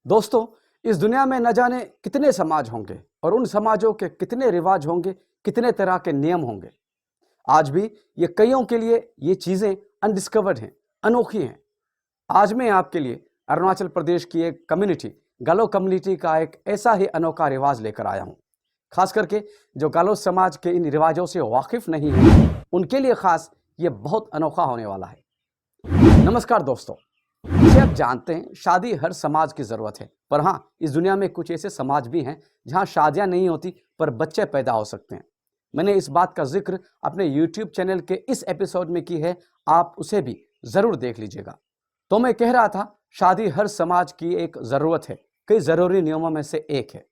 दोस्तों, इस दुनिया में न जाने कितने समाज होंगे और उन समाजों के कितने रिवाज होंगे, कितने तरह के नियम होंगे। आज भी ये कईयों के लिए ये चीज़ें अनडिस्कवर्ड हैं, अनोखी हैं। आज मैं आपके लिए अरुणाचल प्रदेश की एक कम्युनिटी, गालो कम्युनिटी का एक ऐसा ही अनोखा रिवाज लेकर आया हूँ। खास करके जो गालो समाज के इन रिवाजों से वाकिफ नहीं है, उनके लिए खास ये बहुत अनोखा होने वाला है। नमस्कार दोस्तों, जैसे आप जानते हैं शादी हर समाज की ज़रूरत है, पर हाँ, इस दुनिया में कुछ ऐसे समाज भी हैं जहाँ शादियाँ नहीं होती पर बच्चे पैदा हो सकते हैं। मैंने इस बात का जिक्र अपने YouTube चैनल के इस एपिसोड में की है, आप उसे भी ज़रूर देख लीजिएगा। तो मैं कह रहा था, शादी हर समाज की एक ज़रूरत है, कई ज़रूरी नियमों में से एक है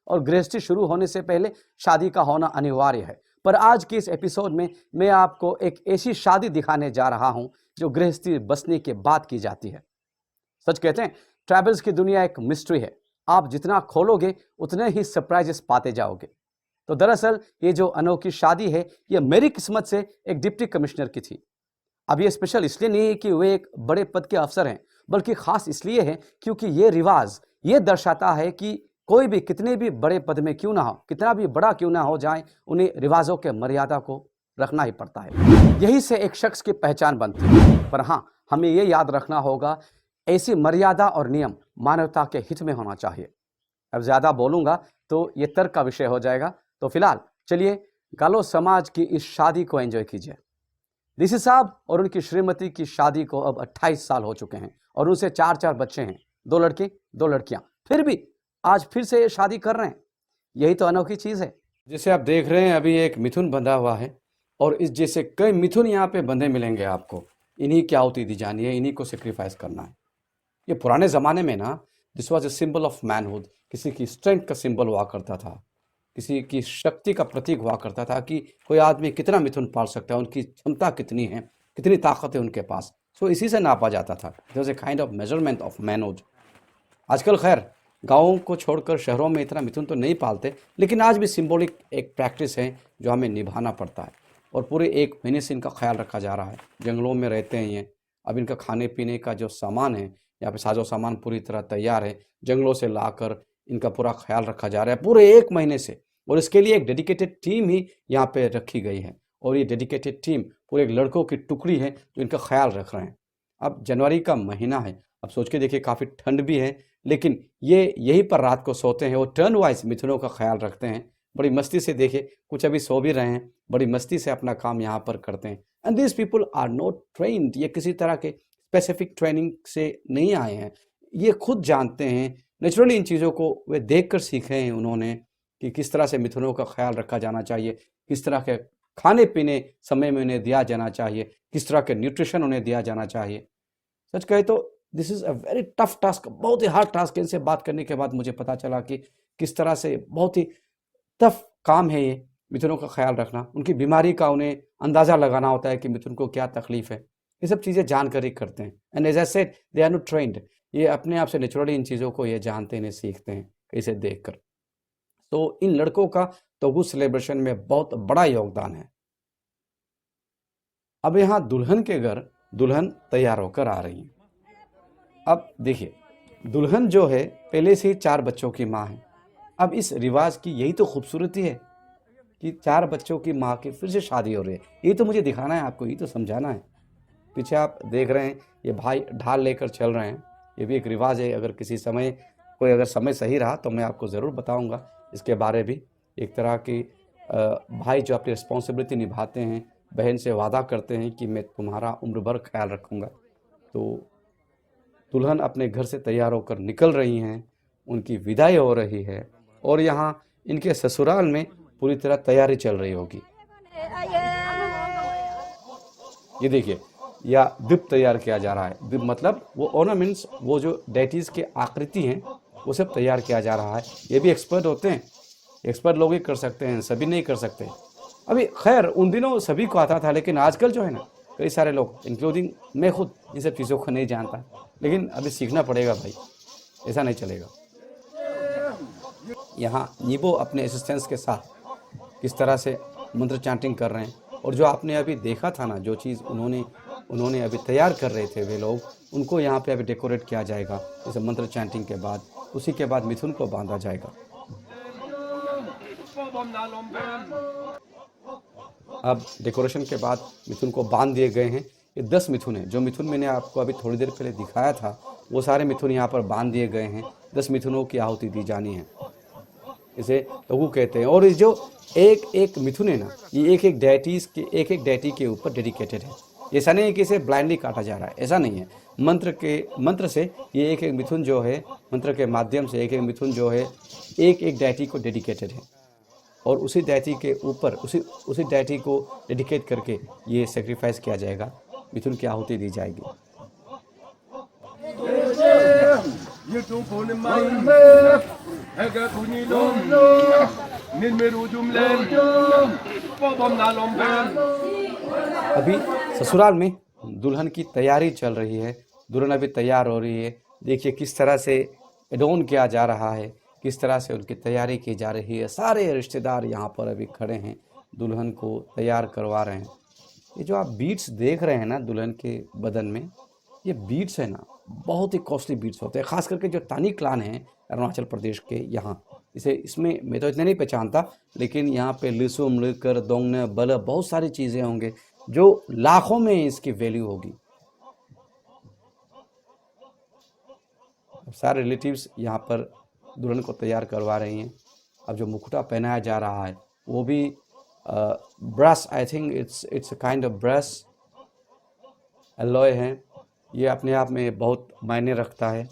और गृहस्थी शुरू होने से पहले शादी का होना अनिवार्य है। पर आज की इस एपिसोड में मैं आपको एक ऐसी शादी दिखाने जा रहा हूं जो गृहस्थी बसने के बाद की जाती है। सच कहते हैं, ट्रैवल्स की दुनिया एक मिस्ट्री है। आप जितना खोलोगे उतने ही सरप्राइजेस पाते जाओगे। तो दरअसल ये जो अनोखी शादी है, ये मेरी किस्मत से एक डिप्टी कमिश्नर की थी। अब ये स्पेशल इसलिए नहीं है कि वे एक बड़े पद के अफसर हैं, बल्कि खास इसलिए है क्योंकि ये रिवाज ये दर्शाता है कि कोई भी कितने भी बड़े पद में क्यों ना हो, कितना भी बड़ा क्यों ना हो जाए, उन्हें रिवाजों के मर्यादा को रखना ही पड़ता है। यही से एक शख्स की पहचान बनती है। पर हाँ, हमें ये याद रखना होगा, ऐसी मर्यादा और नियम मानवता के हित में होना चाहिए। अब ज़्यादा बोलूँगा तो ये तर्क का विषय हो जाएगा। तो फिलहाल चलिए गालो समाज की इस शादी को एंजॉय कीजिए। ऋषि साहब और उनकी श्रीमती की शादी को अब 28 साल हो चुके हैं और उनसे 4 बच्चे हैं, 2 लड़के 2 लड़कियां। फिर भी आज फिर से ये शादी कर रहे हैं। यही तो अनोखी चीज़ है। जैसे आप देख रहे हैं, अभी एक मिथुन बंधा हुआ है और इस जैसे कई मिथुन यहाँ पे बंधे मिलेंगे आपको। इन्हीं की आहुति दी जानी है, इन्हीं को सेक्रीफाइस करना है। ये पुराने ज़माने में ना, this was a symbol of manhood. किसी की स्ट्रेंथ का सिंबल हुआ करता था, किसी की शक्ति का प्रतीक हुआ करता था कि कोई आदमी कितना मिथुन पाल सकता है, उनकी क्षमता कितनी है, कितनी ताकत है उनके पास। सो इसी से नापा जाता था। It was a kind of measurement of manhood. आजकल खैर गाँवों को छोड़कर शहरों में इतना मिथुन तो नहीं पालते, लेकिन आज भी सिंबॉलिक एक प्रैक्टिस है जो हमें निभाना पड़ता है। और पूरे 1 महीने से इनका ख्याल रखा जा रहा है। जंगलों में रहते हैं ये। अब इनका खाने पीने का जो सामान है, यहाँ पे साजो सामान पूरी तरह तैयार है। जंगलों से लाकर इनका पूरा ख्याल रखा जा रहा है पूरे 1 महीने से। और इसके लिए एक डेडिकेटेड टीम ही यहाँ पे रखी गई है। और ये डेडिकेटेड टीम पूरे एक लड़कों की टुकड़ी है जो इनका ख्याल रख रहे हैं। अब जनवरी का महीना है, अब सोच के देखिए, काफ़ी ठंड भी है, लेकिन ये यहीं पर रात को सोते हैं। वो टर्न वाइज मिथुनों का ख्याल रखते हैं। बड़ी मस्ती से, देखिए कुछ अभी सो भी रहे हैं, बड़ी मस्ती से अपना काम यहाँ पर करते हैं। And this people are not trained. ये किसी तरह के स्पेसिफिक ट्रेनिंग से नहीं आए हैं। ये खुद जानते हैं, नेचुरली इन चीज़ों को वे देख कर सीखे हैं उन्होंने कि किस तरह से मिथुनों का ख्याल रखा जाना चाहिए, किस तरह के खाने पीने समय में उन्हें दिया जाना चाहिए, किस तरह के न्यूट्रिशन उन्हें दिया जाना चाहिए। सच कहे तो this is a very tough task, बहुत ही हार्ड टास्क। इनसे बात करने के बाद मुझे पता चला कि किस तरह से बहुत ही टफ काम है ये, मिथुनों का ख्याल रखना। उनकी बीमारी का उन्हें अंदाज़ा लगाना होता है कि मिथुन को क्या तकलीफ़ है। ये सब चीज़ें जानकर ही करते हैं। And as I said, they are not trained. ये अपने आप से नेचुरली इन चीज़ों को ये जानते हैं, इन्हें सीखते हैं इसे देख कर। तो इन लड़कों का तोगु सेलिब्रेशन में बहुत बड़ा योगदान है। अब यहाँ दुल्हन के घर दुल्हन तैयार होकर आ रही है। अब देखिए, दुल्हन जो है पहले से ही 4 बच्चों की माँ है। अब इस रिवाज की यही तो खूबसूरती है कि 4 बच्चों की माँ की फिर से शादी हो रही है। यही तो मुझे दिखाना है आपको, यही तो समझाना है। पीछे आप देख रहे हैं, ये भाई ढाल लेकर चल रहे हैं। ये भी एक रिवाज है। अगर किसी समय कोई अगर समय सही रहा तो मैं आपको ज़रूर बताऊंगा इसके बारे भी। एक तरह की भाई जो अपनी रिस्पॉन्सिबिलिटी निभाते हैं, बहन से वादा करते हैं कि मैं तुम्हारा उम्र भर ख्याल रखूँगा। तो दुल्हन अपने घर से तैयार होकर निकल रही हैं, उनकी विदाई हो रही है और यहाँ इनके ससुराल में पूरी तरह तैयारी चल रही होगी। ये देखिए, या दीप तैयार किया जा रहा है। दीप मतलब वो ऑर्नामेंट्स, वो जो डेटीज़ के आकृति हैं, वो सब तैयार किया जा रहा है। ये भी एक्सपर्ट होते हैं, एक्सपर्ट लोग ही कर सकते हैं, सभी नहीं कर सकते। अभी खैर उन दिनों सभी को आता था, लेकिन आजकल जो है ना, कई सारे लोग इंक्लूडिंग मैं खुद इन सब चीज़ों को नहीं जानता। लेकिन अभी सीखना पड़ेगा भाई, ऐसा नहीं चलेगा। यहाँ नीबो अपने असिस्टेंट्स के साथ किस तरह से मंत्र चैंटिंग कर रहे हैं। और जो आपने अभी देखा था ना, जो चीज़ उन्होंने अभी तैयार कर रहे थे वे लोग, उनको यहाँ पे अभी डेकोरेट किया जाएगा। जैसे मंत्र चैंटिंग के बाद उसी के बाद मिथुन को बांधा जाएगा। अब डेकोरेशन के बाद मिथुन को बांध दिए गए हैं। ये 10 मिथुन हैं। जो मिथुन मैंने आपको अभी थोड़ी देर पहले दिखाया था वो सारे मिथुन यहाँ पर बांध दिए गए हैं। 10 मिथुनों की आहुति दी जानी है, इसे लघु कहते हैं। और ये जो एक एक मिथुन है ना, ये एक एक डेटी के ऊपर डेडिकेटेड है। ऐसा नहीं है कि इसे ब्लाइंडली काटा जा रहा है, ऐसा नहीं है। मंत्र से ये एक एक मिथुन जो है, मंत्र के माध्यम से एक एक मिथुन जो है एक एक डेटी को डेडिकेटेड है। और उसी डेटी के ऊपर उसी डेटी को डेडिकेट करके ये सेक्रीफाइस किया जाएगा, मिथुन की आहुति दी जाएगी। अभी ससुराल में दुल्हन की तैयारी चल रही है। दुल्हन अभी तैयार हो रही है। देखिए किस तरह से एडोन किया जा रहा है, किस तरह से उनकी तैयारी की जा रही है। सारे रिश्तेदार यहाँ पर अभी खड़े हैं, दुल्हन को तैयार करवा रहे हैं। ये जो आप बीट्स देख रहे हैं ना दुल्हन के बदन में, ये बीट्स है ना, बहुत ही कॉस्टली बीट्स होते हैं। खास करके जो तानी क्लान है अरुणाचल प्रदेश के, यहाँ इसमें मैं तो इतने नहीं पहचानता, लेकिन यहाँ पे लिसुम, लिकर, दोंगने, बल, बहुत सारी चीज़ें होंगे जो लाखों में इसकी वैल्यू होगी। सारे रिलेटिव्स यहाँ पर दुल्हन को तैयार करवा रही हैं। अब जो मुकुटा पहनाया जा रहा है वो भी brush, I think it's kind of brush alloy है। ये अपने आप में बहुत मायने रखता है।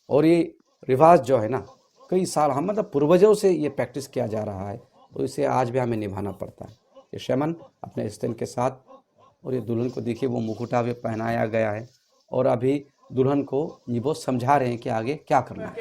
और ये रिवाज जो है ना, कई साल हम मतलब पूर्वजों से ये प्रैक्टिस किया जा रहा है, तो इसे आज भी हमें निभाना पड़ता है। ये शमन अपने स्तन के साथ, और ये दुल्हन को देखिए वो मुकुटा भी पहनाया गया है। और अभी दुल्हन को ये वो समझा रहे हैं कि आगे क्या करना है।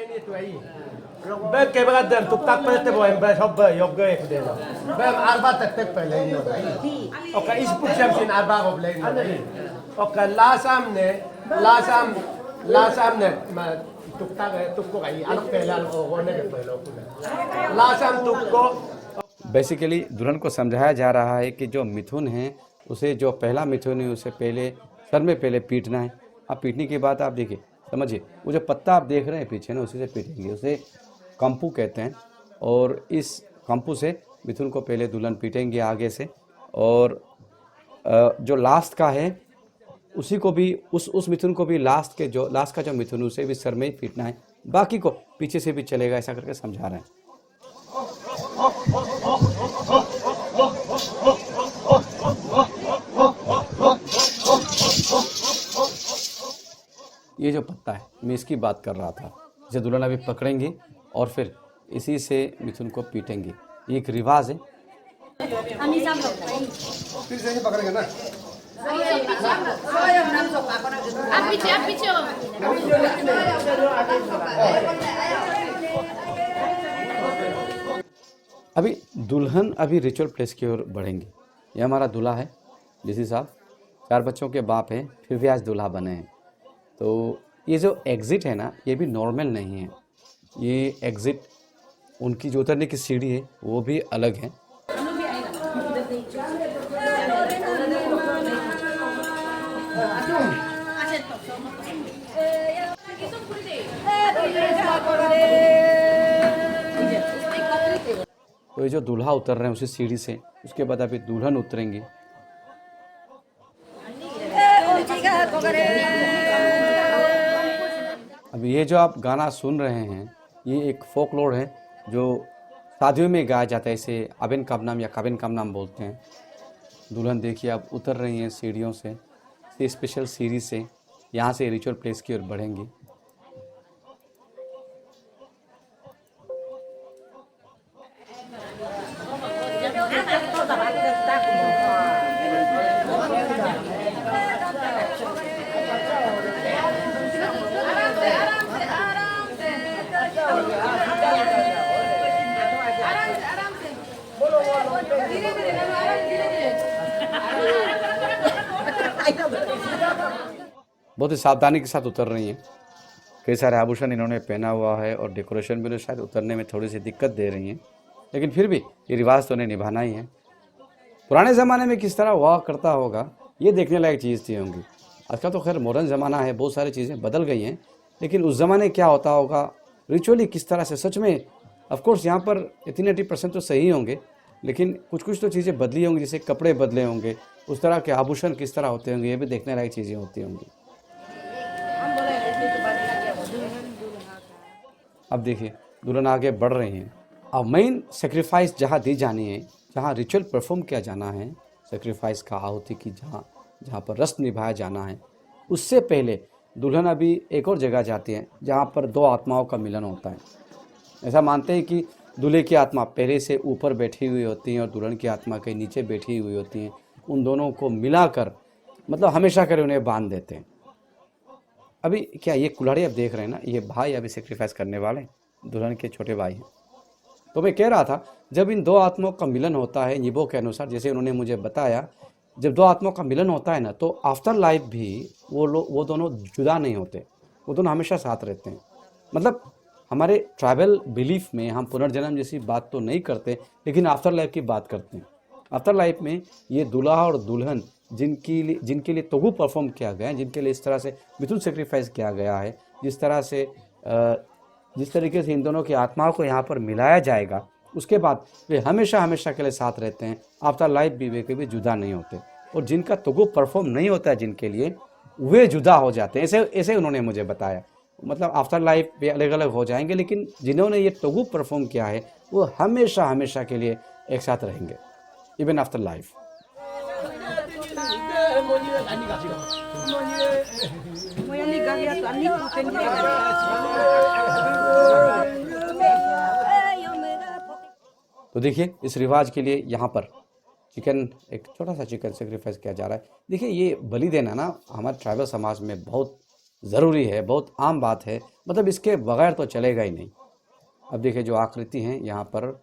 बेसिकली दुल्हन को समझाया जा रहा है कि जो मिथुन है उसे, जो पहला मिथुन है उसे पहले सर में पहले पीटना है। अब पीटने के बाद आप देखिए, समझिए वो जो पत्ता आप देख रहे हैं पीछे ना, उसी से पीटेंगे। उसे कंपू कहते हैं। और इस कंपू से मिथुन को पहले दुल्हन पीटेंगे आगे से, और जो लास्ट का है उसी को भी, उस मिथुन को भी लास्ट का जो मिथुन उसे भी सर में ही पीटना है, बाकी को पीछे से भी चलेगा, ऐसा करके समझा रहे हैं। ये जो पत्ता है मैं इसकी बात कर रहा था, इसे दुल्हन अभी पकड़ेंगे और फिर इसी से मिथुन को पीटेंगे। ये एक रिवाज है। फिर से पकड़ेंगे ना। अभी दुल्हन अभी रिचुअल प्लेस की ओर बढ़ेंगे। ये हमारा दूल्हा है, डीसी साहब 4 बच्चों के बाप हैं, फिर भी आज दूल्हा बने हैं। तो ये जो एग्ज़िट है ना, ये भी नॉर्मल नहीं है। ये एग्ज़िट, उनकी जो उतरने की सीढ़ी है वो भी अलग है। तो ये जो दूल्हा उतर रहे हैं उसी सीढ़ी से, उसके बाद अभी दुल्हन उतरेंगे। अब ये जो आप गाना सुन रहे हैं ये एक फोकलोर है जो शादियों में गाया जाता है। इसे अबेन काबनाम या काबिन काबनाम बोलते हैं। दुल्हन देखिए अब उतर रही हैं सीढ़ियों से, स्पेशल सीढ़ी से यहाँ से रिचुअल प्लेस की ओर बढ़ेंगी। बहुत ही सावधानी के साथ उतर रही हैं। कई सारे आभूषण इन्होंने पहना हुआ है और डेकोरेशन भी उन्हें शायद उतरने में थोड़ी सी दिक्कत दे रही हैं, लेकिन फिर भी ये रिवाज तो उन्हें निभाना ही है। पुराने ज़माने में किस तरह हुआ करता होगा ये देखने लायक चीज़ थी होंगी। आज का तो खैर मॉडर्न ज़माना है, बहुत सारी चीज़ें बदल गई हैं, लेकिन उस ज़माने क्या होता होगा, रिचुअली किस तरह से, सच में ऑफ कोर्स यहाँ पर 80-90% तो सही होंगे, लेकिन कुछ कुछ तो चीज़ें बदली होंगी, जैसे कपड़े बदले होंगे, उस तरह के आभूषण किस तरह होते होंगे, ये भी देखने लायक चीज़ें होती होंगी। अब देखिए दुल्हन आगे बढ़ रही हैं। अब मेन सेक्रीफाइस जहाँ दी जानी है, जहाँ रिचुअल परफॉर्म किया जाना है, सेक्रीफाइस का आहुति की जहाँ पर रस्म निभाया जाना है, उससे पहले दुल्हन अभी एक और जगह जाती है जहाँ पर दो आत्माओं का मिलन होता है। ऐसा मानते हैं कि दूल्हे की आत्मा पहले से ऊपर बैठी हुई होती है और दुल्हन की आत्मा के नीचे बैठी हुई होती हैं। उन दोनों को मिलाकर मतलब हमेशा कर उन्हें बांध देते हैं। अभी क्या ये कुल्हाड़ी आप देख रहे हैं ना, ये भाई अभी सेक्रीफाइस करने वाले दुल्हन के छोटे भाई हैं। तो मैं कह रहा था जब इन दो आत्माओं का मिलन होता है निबो के अनुसार, जैसे उन्होंने मुझे बताया, जब दो आत्माओं का मिलन होता है ना, तो आफ्टर लाइफ भी वो दोनों जुदा नहीं होते, वो दोनों हमेशा साथ रहते हैं। मतलब हमारे ट्राइबल बिलीफ में हम पुनर्जन्म जैसी बात तो नहीं करते, लेकिन आफ्टर लाइफ की बात करते हैं। आफ्टर लाइफ में ये दूल्हा और दुल्हन जिनके लिए तोगू परफॉर्म किया गया है, जिनके लिए इस तरह से मिथुन सेक्रीफाइस किया गया है, जिस तरीके से इन दोनों की आत्माओं को यहाँ पर मिलाया जाएगा, उसके बाद वे हमेशा हमेशा के लिए साथ रहते हैं। आफ्टर लाइफ भी वे कभी जुदा नहीं होते, और जिनका तोगू परफॉर्म नहीं होता है जिनके लिए, वे जुदा हो जाते हैं। ऐसे उन्होंने मुझे बताया। मतलब आफ्टर लाइफ वे अलग अलग हो जाएंगे, लेकिन जिन्होंने ये तोगू परफॉर्म किया है वो हमेशा हमेशा के लिए एक साथ रहेंगे, इवन आफ्टर लाइफ। तो देखिए इस रिवाज के लिए यहाँ पर चिकन, एक छोटा सा चिकन सेक्रीफाइस किया जा रहा है। देखिए ये बलि देना ना हमारे ट्राइबल समाज में बहुत ज़रूरी है, बहुत आम बात है, मतलब इसके बगैर तो चलेगा ही नहीं। अब देखिए जो आकृति हैं यहाँ पर,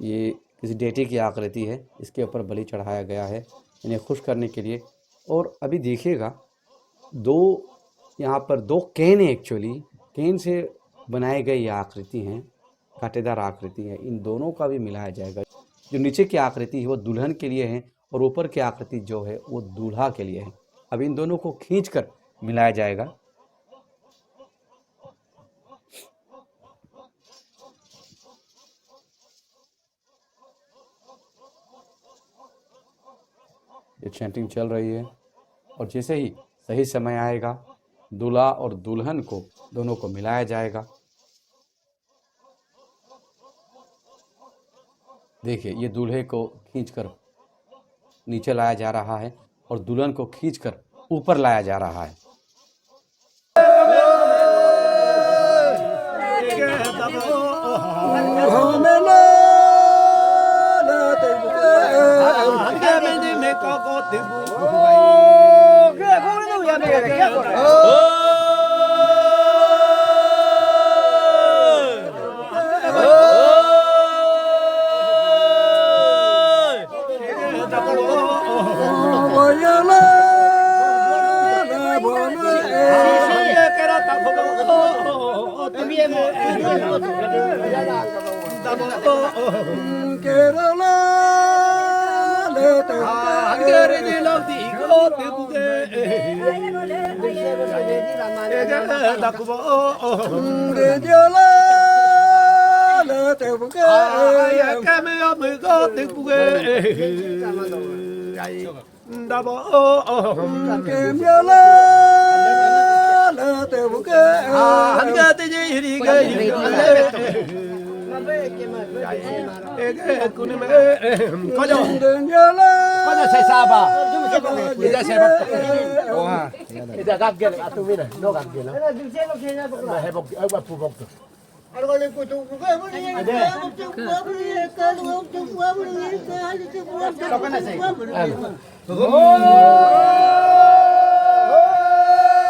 ये किसी डेटी की आकृति है, इसके ऊपर बलि चढ़ाया गया है इन्हें खुश करने के लिए। और अभी देखिएगा यहाँ पर दो कैन है, एक्चुअली कैन से बनाई गई ये आकृति हैं, कांटेदार आकृति है। इन दोनों का भी मिलाया जाएगा। जो नीचे की आकृति है वो दुल्हन के लिए है और ऊपर की आकृति जो है वो दूल्हा के लिए है। अब इन दोनों को खींचकर मिलाया जाएगा। ये चैंटिंग चल रही है और जैसे ही सही समय आएगा दूल्हा और दुल्हन को दोनों को मिलाया जाएगा। देखिए ये दूल्हे को खींचकर नीचे लाया जा रहा है और दुल्हन को खींचकर ऊपर लाया जा रहा है।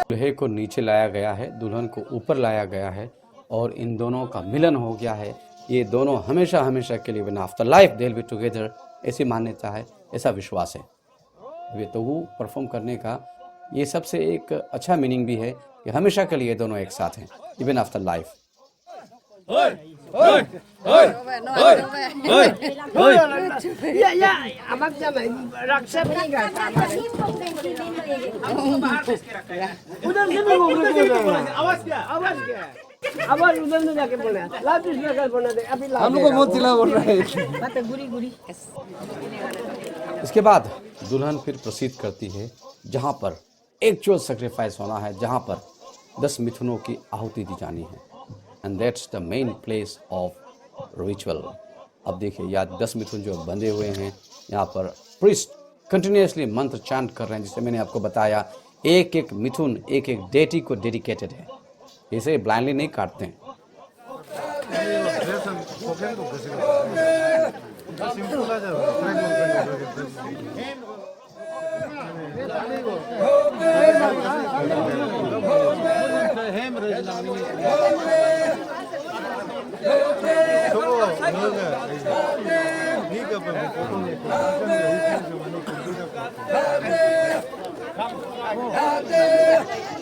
दूल्हे को नीचे लाया गया है, दुल्हन को ऊपर लाया गया है और इन दोनों का मिलन हो गया है। ये दोनों हमेशा हमेशा के लिए after life they will be together, ऐसी मान्यता है, ऐसा विश्वास है। ये तो वो परफॉर्म करने का ये सबसे एक अच्छा मीनिंग भी है कि हमेशा के लिए दोनों एक साथ हैं, इवन आफ्टर लाइफ। या abang jangan raksa meninggal. उधर से भी बोल आवाज क्या आवाज उधर से जाके बोलना लाउड स्पीकर बोलना दे अभी हम लोग को बहुत चिल्ला बोल रहा है बात गुरी गुरी इसके बाद दुल्हन फिर प्रोसीड करती है जहाँ पर एक्चुअल सेक्रीफाइस होना है, जहाँ पर 10 मिथुनों की आहुति दी जानी है, and that's the main place of ritual. अब देखिए यहाँ 10 मिथुन जो बंधे हुए हैं, यहाँ पर प्रिस्ट कंटिन्यूसली मंत्र चांट कर रहे हैं, जिससे मैंने आपको बताया एक एक मिथुन एक एक डेटी को डेडिकेटेड है, इसे ब्लाइंडली नहीं काटते हैं।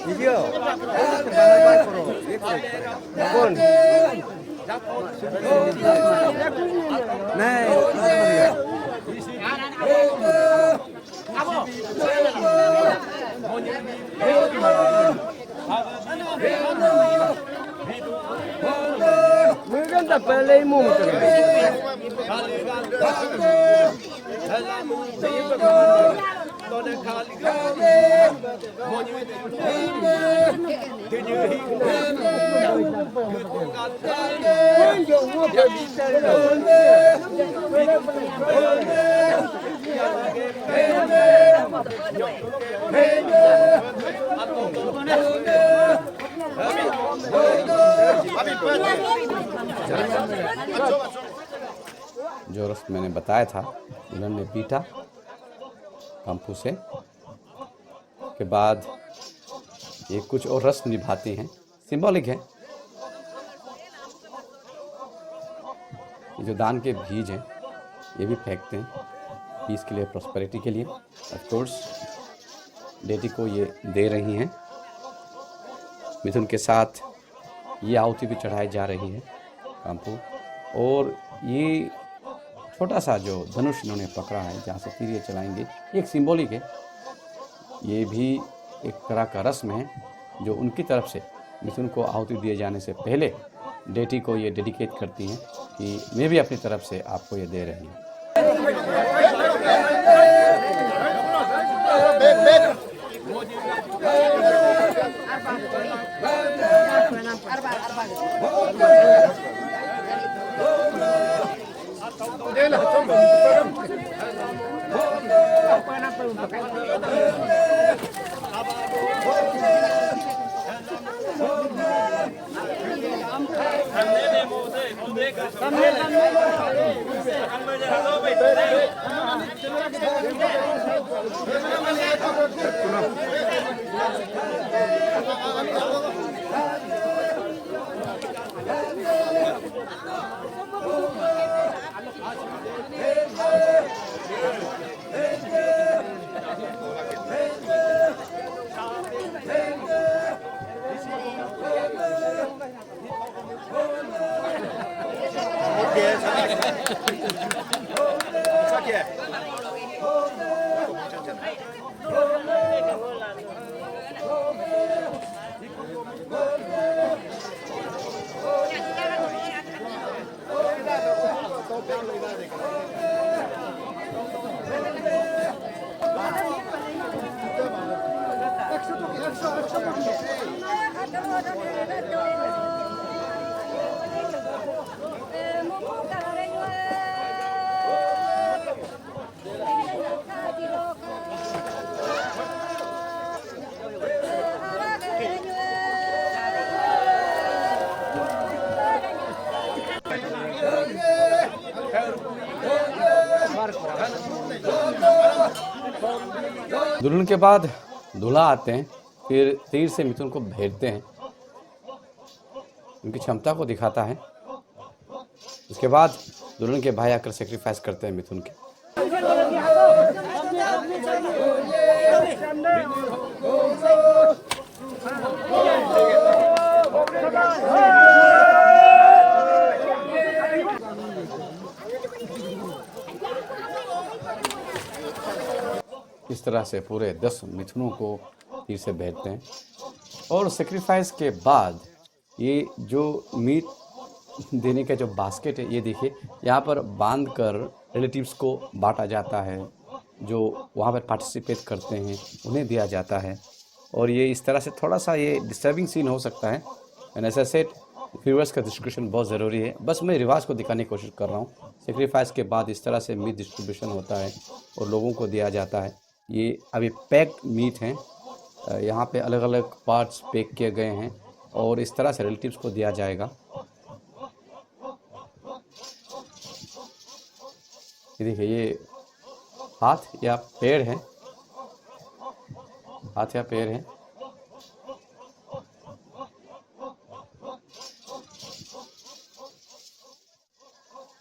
이게요 이건 Mungkin tak boleh mungkin. जो रस मैंने बताया था, दुल्हन ने पीटा पंपू से के बाद ये कुछ और रस्म निभाते हैं, सिंबॉलिक है। ये जो दान के बीज हैं ये भी फेंकते हैं पीस के लिए, प्रॉस्पेरिटी के लिए। ऑफ कोर्स डेटी को ये दे रही हैं, मिथुन के साथ ये आहुति भी चढ़ाई जा रही है पंपू। और ये छोटा सा जो धनुष इन्होंने पकड़ा है जहाँ से तीर ये चलाएंगे, ये एक सिंबॉलिक है, ये भी एक तरह का रस्म है जो उनकी तरफ से मिथुन को आहुति दिए जाने से पहले डेटी को ये डेडिकेट करती हैं कि मैं भी अपनी तरफ से आपको ये दे रही हूँ। दुल्हन के बाद दूल्हा आते हैं, फिर तीर से मिथुन को भेजते हैं, उनकी क्षमता को दिखाता है। उसके बाद दुल्हन के भाई आकर सेक्रीफाइस करते हैं मिथुन के। इस तरह से पूरे 10 मिथुनों को फिर से भेजते हैं और सेक्रीफाइस के बाद ये जो मीट देने का जो बास्केट है, ये देखिए यहाँ पर बांध कर रिलेटिव्स को बांटा जाता है, जो वहाँ पर पार्टिसिपेट करते हैं उन्हें दिया जाता है। और ये इस तरह से थोड़ा सा ये डिस्टर्बिंग सीन हो सकता है, एंड ऐसा सेट व्यूअर्स का डिस्क्रिप्शन बहुत ज़रूरी है। बस मैं रिवाज को दिखाने की कोशिश कर रहा हूँ। सेक्रीफाइस के बाद इस तरह से मीट डिस्ट्रीब्यूशन होता है और लोगों को दिया जाता है। ये अभी पैक्ड मीट हैं, यहाँ पे अलग अलग पार्ट्स पैक किए गए हैं और इस तरह से रिलेटिव्स को दिया जाएगा। ये देखिए, ये हाथ या पैर है, हाथ या पैर है।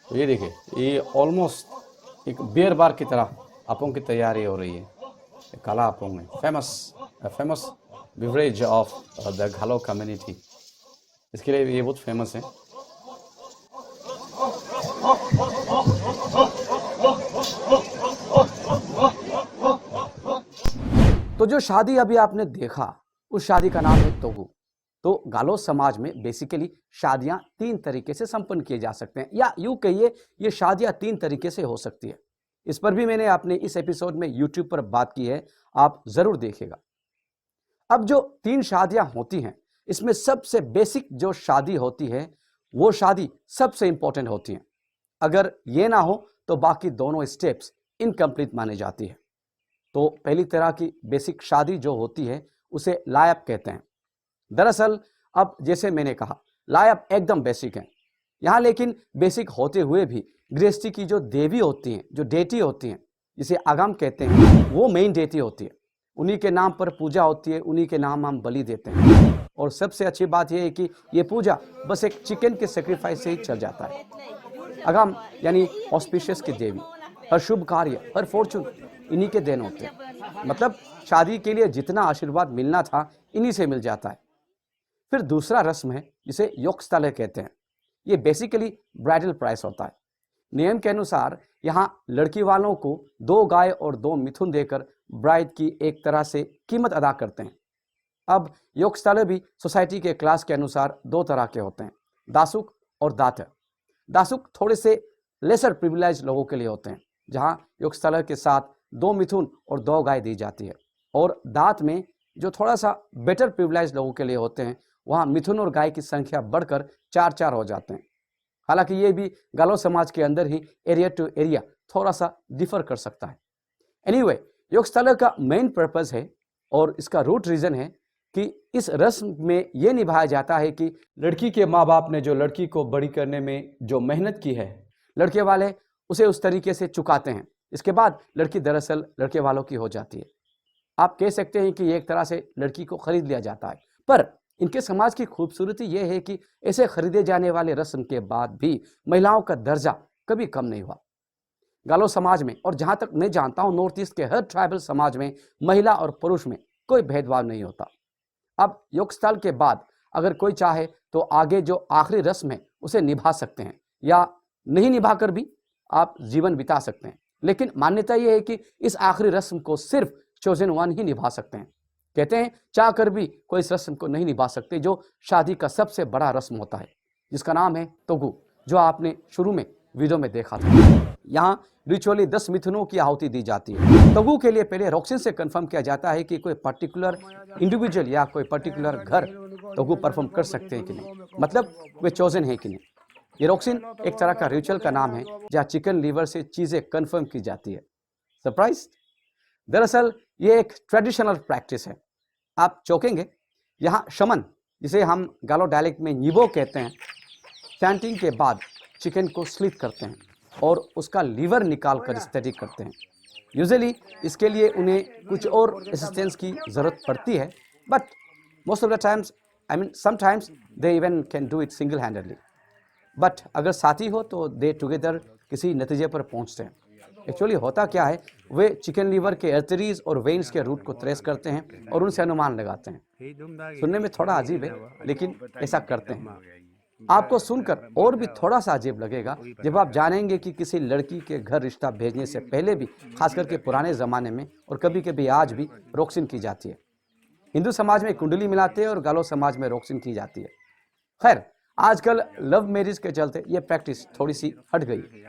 तो ये देखिए, ये ऑलमोस्ट एक बियर बार की तरह अपोंग की तैयारी हो रही है। काला अपोंग है, फेमस बिवरेज ऑफ द घालो कम्युनिटी, इसके लिए ये बहुत फेमस है। तो जो शादी अभी आपने देखा, उस शादी का नाम है तोगू। तो गालो समाज में बेसिकली शादियां 3 तरीके से संपन्न किए जा सकते हैं, या यूं कहिए ये शादियां 3 तरीके से हो सकती है। इस पर भी मैंने अपने इस एपिसोड में यूट्यूब पर बात की है, आप जरूर देखिएगा। अब जो 3 शादियां होती हैं, इसमें सबसे बेसिक जो शादी होती है वो शादी सबसे इंपॉर्टेंट होती है। अगर ये ना हो तो बाकी दोनों स्टेप्स इनकम्प्लीट मानी जाती है। तो पहली तरह की बेसिक शादी जो होती है उसे लायब कहते हैं। दरअसल अब जैसे मैंने कहा, लायब एकदम बेसिक है यहाँ, लेकिन बेसिक होते हुए भी गृहस्थी की जो देवी होती हैं, जो डेटी होती हैं, जिसे आगम कहते हैं, वो मेन डेटी होती है। उन्हीं के नाम पर पूजा होती है, उन्हीं के नाम हम बलि देते हैं। और सबसे अच्छी बात यह है कि ये पूजा बस एक चिकन के सेक्रीफाइस से ही चल जाता है। आगम यानी ऑस्पिशियस की देवी, हर शुभ कार्य, हर फॉर्चून इन्हीं के देन होते हैं। मतलब शादी के लिए जितना आशीर्वाद मिलना था इन्हीं से मिल जाता है। फिर दूसरा रस्म है जिसे योगस्थल कहते हैं। ये बेसिकली ब्राइडल प्राइस होता है। नियम के अनुसार यहाँ लड़की वालों को 2 गाय और 2 मिथुन देकर ब्राइड की एक तरह से कीमत अदा करते हैं। अब योगस्थल भी सोसाइटी के क्लास के अनुसार 2 तरह के होते हैं, दासुक और दात। दासुक थोड़े से लेसर प्रिविलेज लोगों के लिए होते हैं, जहाँ योगस्थल के साथ 2 मिथुन और 2 गाय दी जाती है। और दात में जो थोड़ा सा बेटर प्रिविलेज लोगों के लिए होते हैं, वहाँ मिथुन और गाय की संख्या बढ़कर 4-4 हो जाते हैं। हालांकि ये भी गालो समाज के अंदर ही एरिया टू एरिया थोड़ा सा डिफर कर सकता है। एनीवे, योगस्थल का मेन पर्पस है और इसका रूट रीजन है कि इस रस्म में ये निभाया जाता है कि लड़की के माँ बाप ने जो लड़की को बड़ी करने में जो मेहनत की है, लड़के वाले उसे उस तरीके से चुकाते हैं। इसके बाद लड़की दरअसल लड़के वालों की हो जाती है। आप कह सकते हैं कि एक तरह से लड़की को खरीद लिया जाता है। पर इनके समाज की खूबसूरती यह है कि ऐसे खरीदे जाने वाले रस्म के बाद भी महिलाओं का दर्जा कभी कम नहीं हुआ। गालो समाज में, और जहां तक मैं जानता हूं नॉर्थ ईस्ट के हर ट्राइबल समाज में, महिला और पुरुष में कोई भेदभाव नहीं होता। अब योगस्थल के बाद अगर कोई चाहे तो आगे जो आखिरी रस्म है उसे निभा सकते हैं, या नहीं निभाकर भी आप जीवन बिता सकते हैं। लेकिन मान्यता यह है कि इस आखिरी रस्म को सिर्फ चोजन वन ही निभा सकते हैं। कहते हैं चाह कर भी कोई इस रस्म को नहीं निभा सकते, जो शादी का सबसे बड़ा रस्म होता है, जिसका नाम है तोगू, जो आपने शुरू में वीडियो में देखा था। यहाँ रिचुअली 10 मिथुनों की आहुति दी जाती है। तोगू के लिए पहले रॉक्सिन से कंफर्म किया जाता है कि कोई पर्टिकुलर इंडिविजुअल या कोई पर्टिकुलर घर तोगू परफॉर्म कर सकते हैं कि नहीं, मतलब वे चोजन है कि नहीं। ये रॉक्सिन एक तरह का रिचुअल का नाम है जहाँ चिकन लीवर से चीजें कंफर्म की जाती है। सरप्राइज? दरअसल ये एक ट्रेडिशनल प्रैक्टिस है। आप चौंकेंगे, यहाँ शमन, जिसे हम गालो डायलेक्ट में नीबो कहते हैं, चैंटिंग के बाद चिकन को स्लिट करते हैं और उसका लीवर निकाल कर स्टडी करते हैं। यूजुअली इसके लिए उन्हें कुछ और असिस्टेंस की ज़रूरत पड़ती है, but most of the times, sometimes they even can do it single handedly. But अगर साथी हो तो दे टुगेदर किसी नतीजे पर पहुंचते हैं। एक्चुअली होता क्या है, वे चिकन लीवर के आर्टरीज और वेन्स के रूट को ट्रेस करते हैं और उनसे अनुमान लगाते हैं। सुनने में थोड़ा अजीब है, लेकिन ऐसा करते हैं। आपको सुनकर और भी थोड़ा सा अजीब लगेगा जब आप जानेंगे कि किसी लड़की के घर रिश्ता भेजने से पहले भी, खास करके पुराने ज़माने में और कभी कभी आज भी, रोक्सिन की जाती है। हिंदू समाज में कुंडली मिलाते हैं और गालो समाज में रोक्सिन की जाती है। खैर, आजकल लव मैरिज के चलते ये प्रैक्टिस थोड़ी सी हट गई है।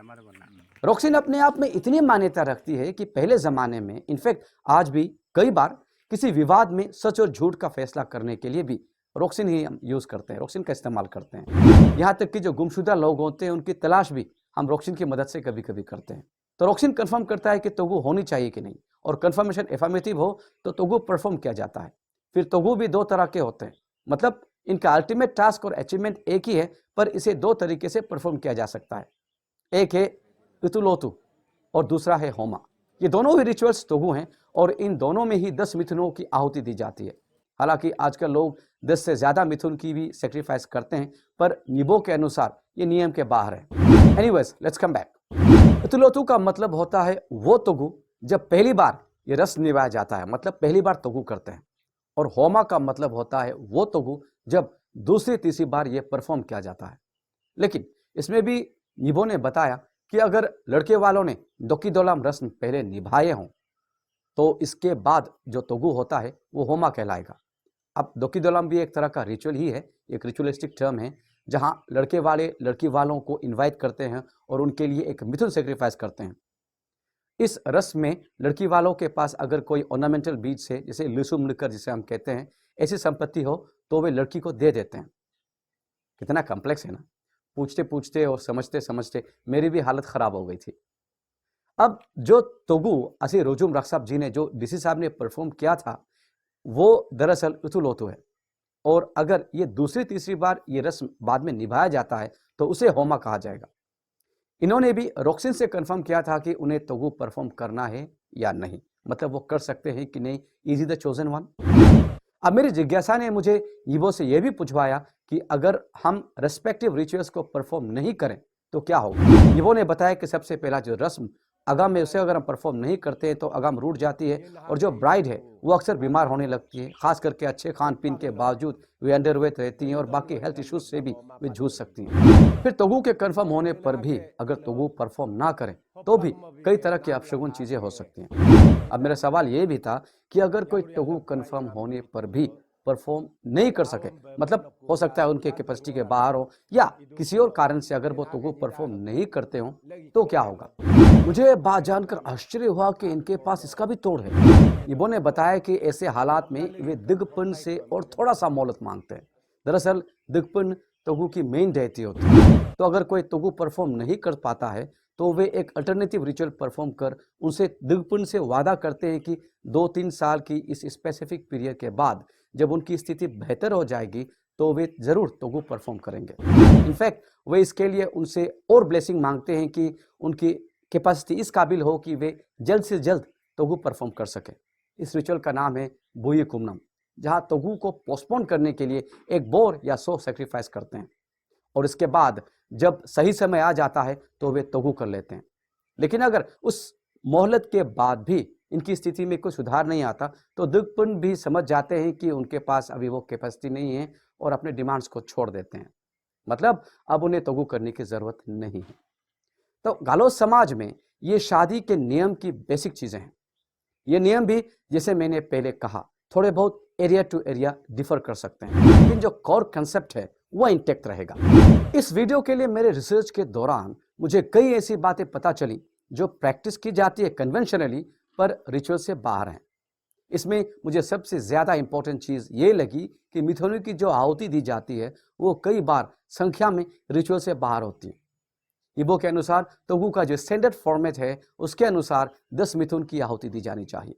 रोक्सिन अपने आप में इतनी मान्यता रखती है कि पहले ज़माने में, इनफैक्ट आज भी कई बार किसी विवाद में सच और झूठ का फैसला करने के लिए भी रोक्सिन ही हम यूज़ करते हैं, रोक्सिन का इस्तेमाल करते हैं। यहाँ तक कि जो गुमशुदा लोग होते हैं उनकी तलाश भी हम रोक्सिन की मदद से कभी कभी करते हैं। तो रोक्सिन कंफर्म करता है कि तोगू होनी चाहिए कि नहीं, और कंफर्मेशन एफर्मेटिव हो तो तोगू परफॉर्म किया जाता है। फिर तोगू भी दो तरह के होते हैं, मतलब इनका अल्टीमेट टास्क और अचीवमेंट एक ही है, पर इसे दो तरीके से परफॉर्म किया जा सकता है। एक है इतुलोतु और दूसरा है होमा। ये दोनों ही रिचुअल्स तोगू हैं और इन दोनों में ही 10 मिथुनों की आहुति दी जाती है। हालांकि आजकल लोग 10 से ज़्यादा मिथुन की भी सेक्रीफाइस करते हैं, पर निबो के अनुसार ये नियम के बाहर है। Anyways, let's come back. इतुलोतु का मतलब होता है वो तोगू जब पहली बार ये रस्म निभाया जाता है, मतलब पहली बार तोगू करते हैं। और होमा का मतलब होता है वो तोगू जब दूसरी तीसरी बार ये परफॉर्म किया जाता है। लेकिन इसमें भी निबो ने बताया कि अगर लड़के वालों ने दोकीदोलाम रस्म पहले निभाए हों तो इसके बाद जो तोगू होता है वो होमा कहलाएगा। अब दोकीदोलाम भी एक तरह का रिचुअल ही है, एक रिचुअलिस्टिक टर्म है जहां लड़के वाले लड़की वालों को इनवाइट करते हैं और उनके लिए एक मिथुन सेक्रीफाइस करते हैं। इस रस्म में लड़की वालों के पास अगर कोई ऑर्नामेंटल बीज से, जैसे लुसुम निकर जिसे हम कहते हैं, ऐसी संपत्ति हो तो वे लड़की को दे देते हैं। कितना कॉम्प्लेक्स है ना। पूछते पूछते और समझते समझते मेरी भी हालत खराब हो गई थी। अब जो तोगू असी रोजुम रखसाब जी ने, जो डीसी साहब ने परफॉर्म किया था, वो दरअसल इतुलोतु है। और अगर ये दूसरी तीसरी बार ये रस्म बाद में निभाया जाता है तो उसे होमा कहा जाएगा। इन्होंने भी रोक्सिन से कंफर्म किया था कि उन्हें तोगू परफॉर्म करना है या नहीं, मतलब वो कर सकते हैं कि नहीं। Is the chosen one. अब मेरी जिज्ञासा ने मुझे निबो से यह भी पूछवाया कि अगर हम रेस्पेक्टिव रिचुअल्स को परफॉर्म नहीं करें तो क्या होगा। निबो ने बताया कि सबसे पहला जो रस्म अगम में, उसे अगर हम परफॉर्म नहीं करते हैं तो अगम रूठ जाती है और जो ब्राइड है वो अक्सर बीमार होने लगती है। खास करके अच्छे खान पीन के बावजूद वे अंडरवेट रहती हैं और बाकी हेल्थ इश्यूज से भी वे जूझ सकती हैं। फिर तोगू के कंफर्म होने पर भी अगर तोगू परफॉर्म ना करें तो भी कई तरह की अपशगुन चीजें हो सकती हैं। अब मेरा सवाल ये भी था कि अगर कोई तोगू कंफर्म होने पर भी परफॉर्म नहीं कर सके, मतलब हो सकता है उनके कैपेसिटी के बाहर हो या किसी और कारण से अगर वो तोगू परफॉर्म नहीं करते हो तो क्या होगा। मुझे बात जानकर आश्चर्य हुआ कि इनके पास इसका भी तोड़ है। निबो ने बताया कि ऐसे हालात में वे दिग्पुन से और थोड़ा सा मोहलत मांगते हैं। दरअसल दिग्पुन तोगू की मेन डेटी होती है, तो अगर कोई तोगू परफॉर्म नहीं कर पाता है तो वे एक अल्टरनेटिव रिचुअल परफॉर्म कर उनसे दिग्पुन से वादा करते हैं कि 2-3 साल की इस स्पेसिफिक पीरियड के बाद जब उनकी स्थिति बेहतर हो जाएगी तो वे जरूर तोगू परफॉर्म करेंगे। इनफैक्ट वे इसके लिए उनसे और ब्लेसिंग मांगते हैं कि उनकी कैपेसिटी इस काबिल हो कि वे जल्द से जल्द तोगू परफॉर्म कर सके। इस रिचुअल का नाम है बुई कुमनम, जहां तोगू को पोस्टपोन करने के लिए एक बोर या सो सेक्रीफाइस करते हैं और इसके बाद जब सही समय आ जाता है तो वे तोगू कर लेते हैं। लेकिन अगर उस मोहलत के बाद भी इनकी स्थिति में कोई सुधार नहीं आता तो दिग्पुन भी समझ जाते हैं कि उनके पास अभी वो कैपेसिटी नहीं है और अपने डिमांड्स को छोड़ देते हैं, मतलब अब उन्हें तोगू करने की जरूरत नहीं है। तो गालो समाज में ये शादी के नियम की बेसिक चीजें हैं। ये नियम भी, जैसे मैंने पहले कहा, थोड़े बहुत एरिया टू एरिया डिफर कर सकते हैं, लेकिन जो कोर कंसेप्ट है वो इंटैक्ट रहेगा। इस वीडियो के लिए मेरे रिसर्च के दौरान मुझे कई ऐसी बातें पता चली जो प्रैक्टिस की जाती है कन्वेंशनली पर रिचुअल से बाहर हैं। इसमें मुझे सबसे ज्यादा इंपॉर्टेंट चीज ये लगी कि मिथुनों की जो आहुति दी जाती है वो कई बार संख्या में रिचुअल से बाहर होती है। निबो के अनुसार तोगू का जो स्टैंडर्ड फॉर्मेट है उसके अनुसार 10 मिथुन की आहुति दी जानी चाहिए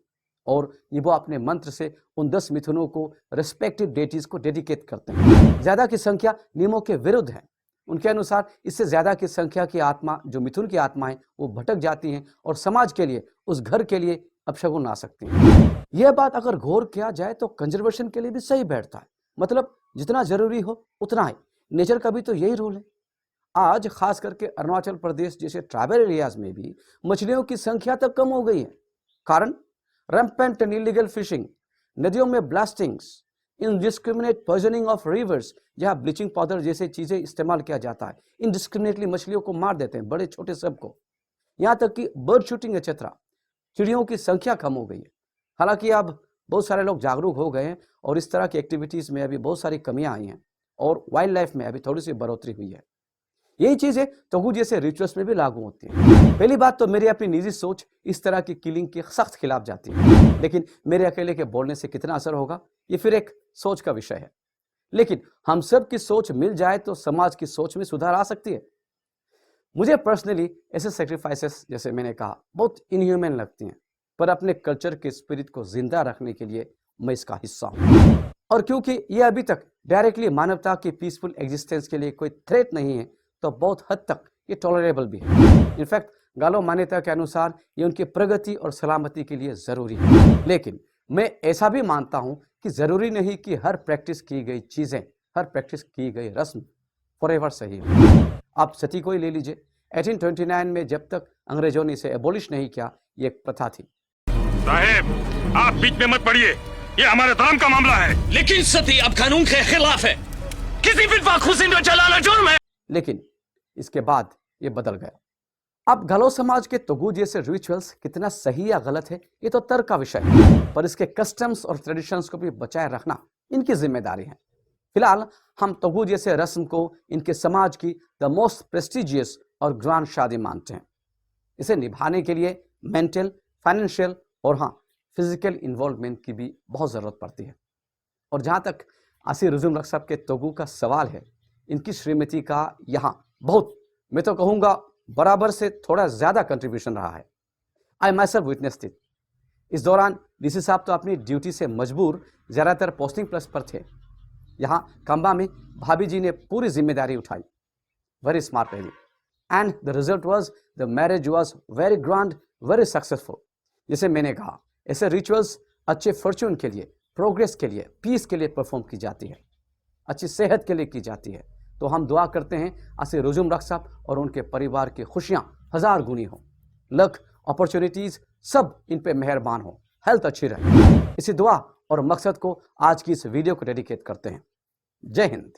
और निबो अपने मंत्र से उन 10 मिथुनों को रेस्पेक्टिव डेटीज को डेडिकेट करते हैं। ज्यादा की संख्या नियमों के विरुद्ध है। उनके अनुसार इससे ज्यादा की संख्या की आत्मा, जो मिथुन की आत्मा है, वो भटक जाती हैं और समाज के लिए, उस घर के लिए अपशगुन आ सकती है। यह बात अगर गौर किया जाए तो कंजर्वेशन के लिए भी सही बैठता है, मतलब जितना जरूरी हो उतना ही। नेचर का भी तो यही रूल है। आज खास करके अरुणाचल प्रदेश जैसे ट्राइबल एरियाज में भी मछलियों की संख्या तक कम हो गई है। कारण रैम्पेंट एंड इलीगल फिशिंग, नदियों में ब्लास्टिंग्स, इनडिस्क्रिमिनेट पॉइजनिंग ऑफ रिवर्स, जहाँ ब्लीचिंग पाउडर जैसे चीज़ें इस्तेमाल किया जाता है, इनडिस्क्रिमिनेटली मछलियों को मार देते हैं, बड़े छोटे सबको। यहाँ तक कि बर्ड शूटिंग एक्सेट्रा, चिड़ियों की संख्या कम हो गई है। हालांकि अब बहुत सारे लोग जागरूक हो गए हैं और इस तरह की एक्टिविटीज़ में अभी बहुत सारी कमियां आई हैं और वाइल्ड लाइफ में अभी थोड़ी सी बढ़ोतरी हुई है। यही चीज़ें तोगू जैसे रिचुअल्स में भी लागू होती हैं। पहली बात तो मेरी अपनी निजी सोच इस तरह की किलिंग के सख्त खिलाफ जाती है, लेकिन मेरे अकेले के बोलने से कितना असर होगा ये फिर एक सोच का विषय है। लेकिन हम सब की सोच मिल जाए तो समाज की सोच में सुधार आ सकती है। मुझे पर्सनली ऐसे सेक्रीफाइसेस, जैसे मैंने कहा, बहुत इनह्यूमन लगती हैं, पर अपने कल्चर के स्पिरिट को जिंदा रखने के लिए मैं इसका हिस्सा हूँ। और क्योंकि ये अभी तक डायरेक्टली मानवता की पीसफुल एग्जिस्टेंस के लिए कोई थ्रेट नहीं है, तो बहुत हद तक ये टॉलरेबल भी है। इनफैक्ट गालो मान्यता के अनुसार ये उनकी प्रगति और सलामती के लिए ज़रूरी है। लेकिन मैं ऐसा भी मानता हूँ कि ज़रूरी नहीं कि हर प्रैक्टिस की गई चीज़ें, हर प्रैक्टिस की गई रस्म फॉरएवर सही हो। आप सती को ही ले लीजिए। 1829 में जब तक अंग्रेजों ने इसे एबोलिश नहीं किया, ये एक प्रथा थी। साहेब, आप बीच में मत पड़िए, ये हमारे धर्म का मामला है। लेकिन सती अब कानून के खिलाफ है, किसी विधवा खुशी को जलाना जुर्म है। लेकिन इसके बाद ये बदल गया। अब गलो समाज के तोगू जैसे रिचुअल्स कितना सही या गलत है ये तो तर्क का विषय है, पर इसके कस्टम्स और ट्रेडिशंस को भी बचाए रखना इनकी जिम्मेदारी है। फिलहाल हम तोगू जैसे रस्म को इनके समाज की द मोस्ट प्रेस्टिजियस और ग्रांड शादी मानते हैं। इसे निभाने के लिए मेंटल, फाइनेंशियल और हाँ फिजिकल इन्वॉल्वमेंट की भी बहुत ज़रूरत पड़ती है। और जहाँ तक आसी रुजुम रक्सब के तोगू का सवाल है, इनकी श्रीमती का यहाँ बहुत, मैं तो कहूँगा बराबर से थोड़ा ज़्यादा कंट्रीब्यूशन रहा है। आई माई सेल्फ विटनेस्ड इट। इस दौरान डीसी साहब तो अपनी ड्यूटी से मजबूर ज़्यादातर पोस्टिंग प्लस पर थे। यहाँ कंबा में भाभी जी ने पूरी जिम्मेदारी उठाई। Very smart lady, and the result was the marriage was very grand, very successful. जैसे मैंने कहा, ऐसे रिचुअल्स अच्छे फॉर्च्यून के लिए, प्रोग्रेस के लिए, पीस के लिए परफॉर्म की जाती है, अच्छी सेहत के लिए की जाती है। तो हम दुआ करते हैं आसी रुजुम रक्सब और उनके परिवार की खुशियाँ 1000 गुनी हो, लक, अपॉर्चुनिटीज़ सब इन पे मेहरबान हो, हेल्थ अच्छी रहे। इसी दुआ और मकसद को आज की इस वीडियो को डेडिकेट करते हैं। जय हिंद।